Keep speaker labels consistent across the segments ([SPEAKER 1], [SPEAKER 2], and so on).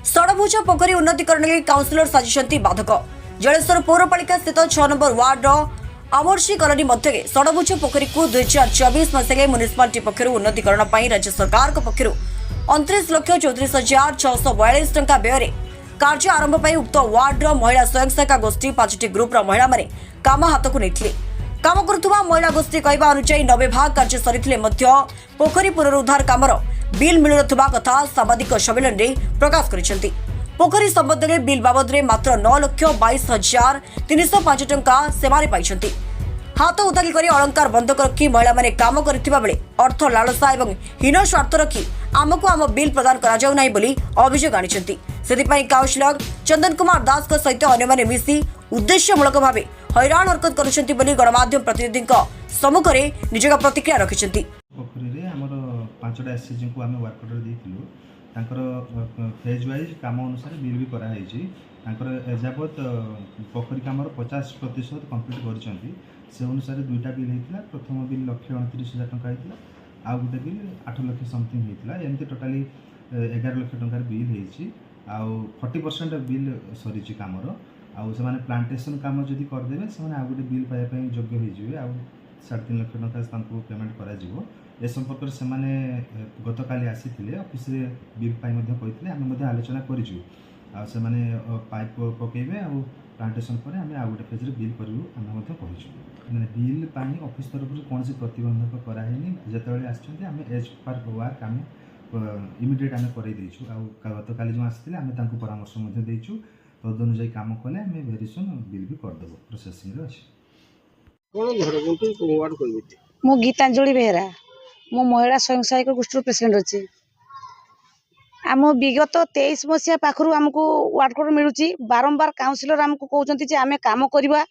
[SPEAKER 1] षडभुज पोखरी उन्नतीकरण लगी काउंसिलर साजिशंती बाधक जलेश्वर पौरपालिका स्थित 6 नंबर वार्ड अमरसी कॉलोनी मध्य षडभुज पोखरी को 2024 मसीह म्युनिसिपालिटी पक्षर उन्नतीकरण राज्य सरकार पक्षर 29,34,642 टंका व्यय कार्य आरंभ पर उक्त वार्ड महिला स्वयं सहायता गोष्ठी 5टी ग्रुप महिला माने काम हाथ को नहीं काम करुवा महिला गोष्ठी कहवा अनुसार 90 भाग कार्य सरी पोखरी पुनरुद्धार कामर बिल मिलु नथिबा कथा साम्बादिक सम्मेलन में प्रकाश करिसेंती। पोखरी संबंध में बिल बाबद में मात्र 9,22,305 टंका सेमारे पाइछंती। हाथ उताकी करी अलंकार बंधक रखी महिला माने काम करथिबा बेले अर्थ लालसा एवं हीन स्वार्थ रखी आमको आम बिल प्रदान करा जाउ नाही बोली अभियोग आनिछंती। सेतिपई काउंसिलर चंदन कुमार दास को सहित अन्य माने मिसी उद्देश्यमूलक भावे हैरान हरकत करुछंती बोली गणमाध्यम प्रतिनिधि सम्मुख में निजक प्रतिक्रिया रखिछंती।
[SPEAKER 2] पांचटा एसएचजी को आम वर्क ऑर्डर देइथिलु तांकर फेज वाइज काम अनुसार बिल भी करा हैछि तांकर एजाबत पोखरी कामर 50% कंप्लीट करछंती से अनुसार दुईटा बिल हेतिला प्रथम बिल 1,29,000 टंका हेतिला आ गुटे बिल 8 लाख समथिंग हेतिला एमती टोटली 11 लाख टंका बिल हेछि आ 40% बिल सरीछि कामर आ से माने प्लांटेशन काम जदी कर देबे से माने आ गुटे बिल पाया पय योग्य होई जिवे आ 3.5 लाख टंका तांको पेमेंट करा जिवो ए संपर्क से माने गत काली आसीथिले ऑफिस रे बिल पाई मध्ये कहिथिले आमे मध्ये आलोचना करिजु आ से माने पाइप पकेबे आ प्लांटेशन पर आमे आ गुटे फेज रे बिल करिवु आमे मध्ये कहिजु माने बिल पानी ऑफिस तरफ से कोनसे प्रतिबंधक करा हेनी जेतबेले आछथि आमे एज पर वर्क आमे इमीडिएट आमे करै दैछु आ गत काली जो आसीथिले आमे तांको परामर्श मध्ये दैछु तद अनुसार काम कले आमे वेरी सुन बिल भी कर देबो प्रोसेसिंग रे अछि
[SPEAKER 3] कोन घर कोन वार्ड करबे
[SPEAKER 4] मु गीतांजलि बेहरा मो महिला स्वयं सहायक गोष्ठी प्रेसिडेंट अच्छी आम विगत 23 मसीहा पाखु आमको वार्ड कोड मिलूँ बारंबार काउंसिलर आमको कहते आम कम करवा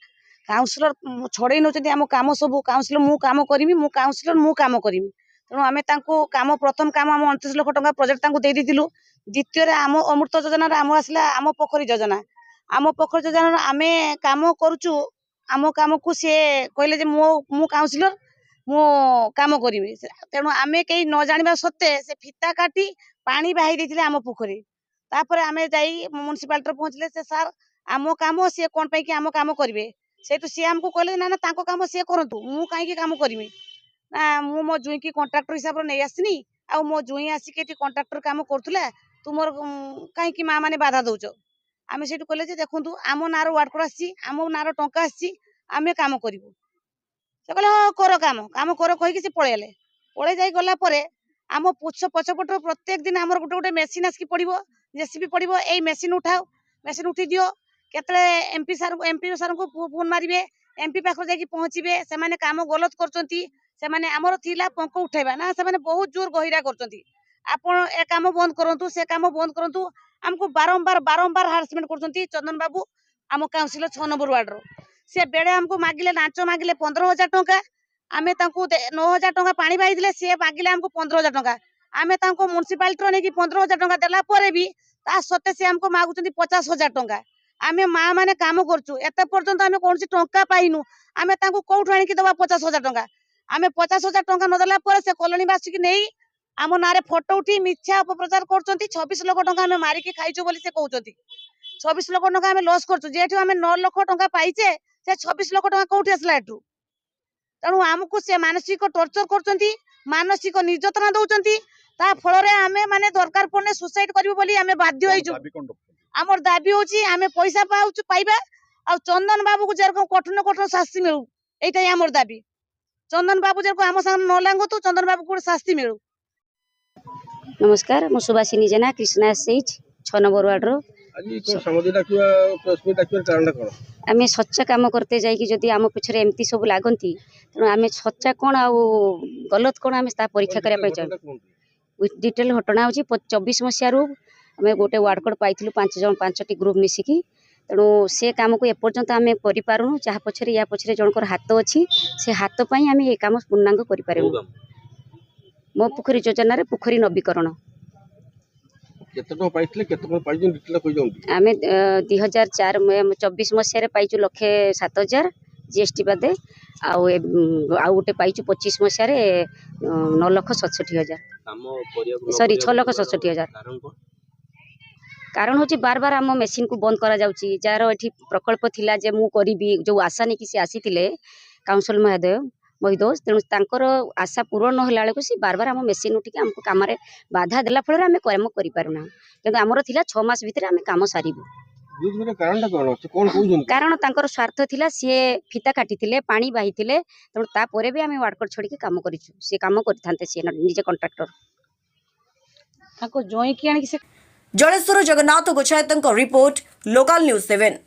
[SPEAKER 4] काउंसिलर छड़े नौ आम कम सब काउंसिलर मु कम करी मु काउंसिलर मु कम करी तेणु आम कम प्रथम कम आम 29 लाख टंका प्रोजेक्ट देदेलु द्वितीय आम अमृत योजना आम आसला आम पोखरी योजना आम कम करुचु आम कम को सी कहले मु काउंसिलर मु काम करी तेणु आम कहीं न जाना सत्ते से फिता काटी पानी बाही देते आम पोखरी तापर आम जाई म्युनिसिपालिटी पहुँचले से सार आम काम सी कौन पाई आम काम करेंगे से तो सी आमको कहले ना ना तांको काम सी करूँ मु कहीं काम करी ना मु मो जुई की कंट्राक्टर हिसाब से नहीं आसनी आ मो जुई आसिक कंट्राक्टर काम करूला तुम कहीं माँ मैंने बाधा दौच आम से कहले देखूँ आम नार वार्ड कोड आम नार टंका आम काम करूँ से कहले हाँ कर काम काम कर कहीकि पलैले पलि जा गला आम पछपट प्रत्येक दिन आम गोटे गोटे मेसीन आसिक पड़ो जेसीबी पड़ो यही मेसीन उठाओ मेसीन उठी दियो केतले एमपी सार को फोन मारे एमपी पाखर जाकि पहुँचे से काम गलत करमर थिला पंख उठेबा ना से बहुत जोर गहिरा कर ए काम बंद करूँ से काम बंद करूँ आमको बारंबार बारंबार हारासमेंट कर चंदन बाबू आम काउंसिलर 6 नंबर वार्ड से बेड़े आमको मागिले नाच मागिले 15,000 टंका आम 9,000 टंका पानी बाई सी मागिले आमको 15,000 टंका आम म्युनिसिपालिटी नहीं 15,000 टंका देला भी ता सत्ते से आमको मागुं 50,000 टंका आम माँ मैंने कम करूँ एत पर्यंत आम कौन टंका पाइनु आम कौटू आणिकी दबा 50,000 टंका आम 50,000 टंका नदेला से कॉलोनीवासी नहीं आम ना फोटो उठी मिथ्या अपप्रचार कर 26 लाख टंका आम मारिकी खाइचु बोली से कहते 26 लाख टंका आम लॉस करछु आम 9 लाख टंका पाइचे से 26 लाख टंका कौटी आसला एटू तेणु आमको से मानसिक टर्चर कर मानसिक निर्यातना दौरान ता फल आम माने दरकार पड़ने सुसाइड करूँ बोली आम बाध्य होइछु आमर दाबी होची आम पैसा पाइबा आ चंदन बाबू को जेरकम कठोर कठोर शास्ति मिलू यही आमर दाबी चंदन बाबू जेरकम आम संग न लागतु चंदन बाबू को शास्ति मिलू।
[SPEAKER 5] नमस्कार मु सुभाषिनी जेना कृष्णा एसएच 6 नंबर वार्ड रो आम सच्चा काम करते जाकि जदि आम पछरे एमती सब लागंती तेणु आम सच्चा कौन आ गलत कौन आम परीक्षा करने चाहिए डिटेल घटना होची 24 मसीह आम गोटे वार्ड कोड पाइलु 5टी ग्रुप मिसिकी तेणु से काम को एपर्यंत आम करूँ जहाँ पछरे या पछरे जनकर हाथ अच्छी से हाथ पाई आम ये काम पूर्णांग करूँ मो पोखरी योजना रे पोखरी नवीकरण आम 2024 मसीह पाइचु 1,07,000 जीएसटी बादे आउ गोटे पाइचु 25 मसीह 9,67,000 सॉरी 6,67,000 कारण हूँ बार बार आम मेसीन को बंद करा जाउची जार एठी प्रकल्प थिला जे मु करिबी जो आशा नहीं कि से आसीथिले काउंसिल महोदय तेणु तांकर आशा पूर्ण न होला सी बार बार आम मेसीन उठिक आमको काम बाधा देला फल आम काम करि पारुना किंतु आमर थिला 6 मास भितर आम काम सारिबु कारण तांकर स्वार्थ थिला सी फिता काटिथिले पानी बाहिथिले तेणु तापर भी आम वार्डकर छोड़ी काम करिछु से काम करथांते सी निजे कॉन्ट्रैक्टर
[SPEAKER 4] ताको जोई कि आनी से
[SPEAKER 1] जलेश्वर जगन्नाथ गोचायत रिपोर्ट लोकल न्यूज 7।